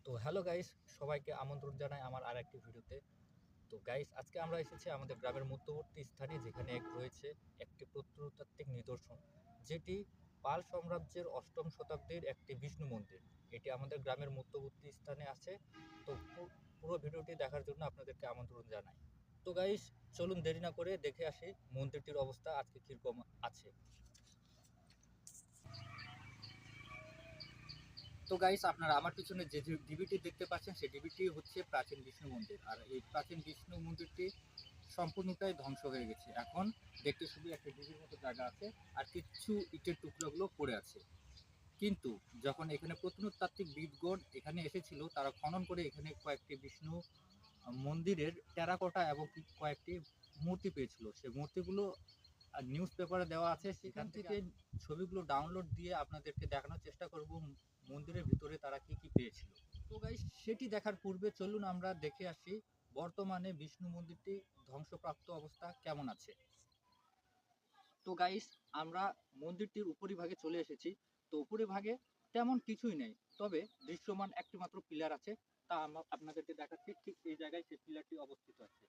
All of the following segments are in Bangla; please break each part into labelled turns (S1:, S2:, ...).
S1: তো হ্যালো গাইস, সবাইকে আমন্ত্রণ জানাই আমার আরেকটি ভিডিওতে। তো গাইস, আজকে আমরা এসেছি আমাদের গ্রামের মধ্যবর্তী স্থানে, যেখানে রয়েছে একটি প্রত্নতাত্ত্বিক নিদর্শন, যেটি পাল সাম্রাজ্যের অষ্টম শতাব্দীর একটি বিষ্ণু মন্দির। এটি আমাদের গ্রামের মধ্যবর্তী স্থানে আছে। তো পুরো ভিডিওটি দেখার জন্য আপনাদেরকে আমন্ত্রণ জানাই। তো গাইস, চলুন দেরি না করে দেখে আসি মন্দিরটির অবস্থা আজকে কীরকম আছে। তো গাইস, আপনারা আমার পিছনে যে ডিবিটি দেখতে পাচ্ছেন, সেই ডিবিটি হচ্ছে প্রাচীন বিষ্ণু মন্দির। আর এই প্রাচীন বিষ্ণু মন্দিরটি সম্পূর্ণটাই ধ্বংস হয়ে গেছে। এখন দেখতে শুধু একটা ডিবির মতো জায়গা আছে, আর কিছু ইটের টুকরোগুলো পড়ে আছে। কিন্তু যখন এখানে প্রত্নতাত্ত্বিক বিদগণ এখানে এসেছিল, তারা খনন করে এখানে কয়েকটি বিষ্ণু মন্দিরের টেরাকোটা এবং কয়েকটি মূর্তি পেয়েছিল। সেই মূর্তিগুলো নিউজ পেপারে দেওয়া আছে, সেখান থেকে ছবিগুলো ডাউনলোড দিয়ে আপনাদেরকে দেখানোর চেষ্টা করব মন্দিরের ভিতরে তারা কি কি পেয়েছিল। তো গাইস, সেটি দেখার পূর্বে চলুন আমরা দেখে আসি বর্তমানে বিষ্ণু মন্দিরটি ধ্বংসপ্রাপ্ত অবস্থা কেমন আছে। তো গাইস, আমরা মন্দিরটির উপরিভাগে চলে এসেছি। তো উপরিভাগে তেমন কিছুই নেই, তবে দৃশ্যমান একটি মাত্র পিলার আছে। তা আমরা আপনাদেরকে দেখাচ্ছি। ঠিক এই জায়গায় সেই পিলারটি অবস্থিত আছে।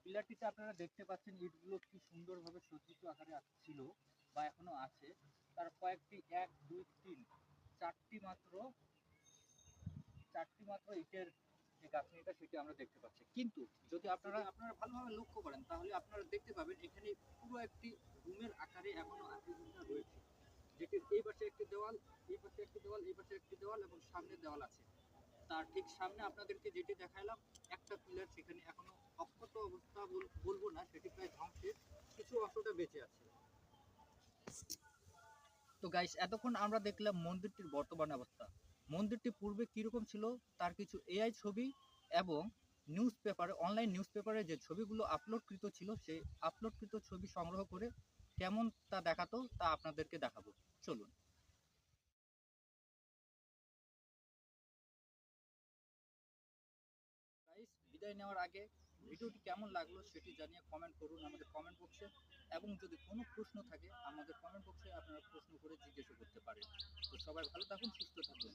S1: পিলারটিতে আপনারা দেখতে পাচ্ছেন ইটগুলো কি সুন্দরভাবে সজ্জিত আকারে ছিল বা এখনো আছে। তার কয়েকটি 1 2 3 চারটি মাত্র ইটের যে গাঁথনিটা, সেটি আমরা দেখতে পাচ্ছি। কিন্তু যদি আপনারা ভালোভাবে লক্ষ্য করেন, তাহলে আপনারা দেখতে পাবেন এখানে পুরো একটি রুমের আকারে এখনো আকৃতিটা রয়েছে, যেটির এই পাশে একটি দেওয়াল, এই পাশে একটি দেওয়াল, এই পাশে একটি দেওয়াল এবং সামনে দেওয়াল আছে। তার ঠিক সামনে আপনাদেরকে যেটি দেখালাম, একটা পিলার সেখানে এখনো অক্ষত অবস্থা বলবো না, সেটি প্রায় ধ্বংসের কিছু অংশটা বেঁচে আছে। তো গাইস, এতক্ষণ আমরা দেখলাম মন্দিরটির বর্তমান অবস্থা। মন্দিরটি পূর্বে কিরকম ছিল তার কিছু এআই ছবি এবং নিউজ পেপারে, অনলাইন নিউজ পেপারে যে ছবিগুলো আপলোডকৃত ছিল, সেই আপলোডকৃত ছবি সংগ্রহ করে কেমন তা দেখাতো তা আপনাদেরকে দেখাবো। চলুন গাইস, বিদায় নেওয়ার আগে ভিডিওটি কেমন লাগলো সেটি জানিয়ে কমেন্ট করুন আমাদের কমেন্ট বক্সে। এবং যদি কোনো প্রশ্ন থাকে, আমাদের কমেন্ট বক্সে আপনারা প্রশ্ন করে জিজ্ঞেস করতে পারেন। তো সবাই ভালো থাকুন, সুস্থ থাকুন।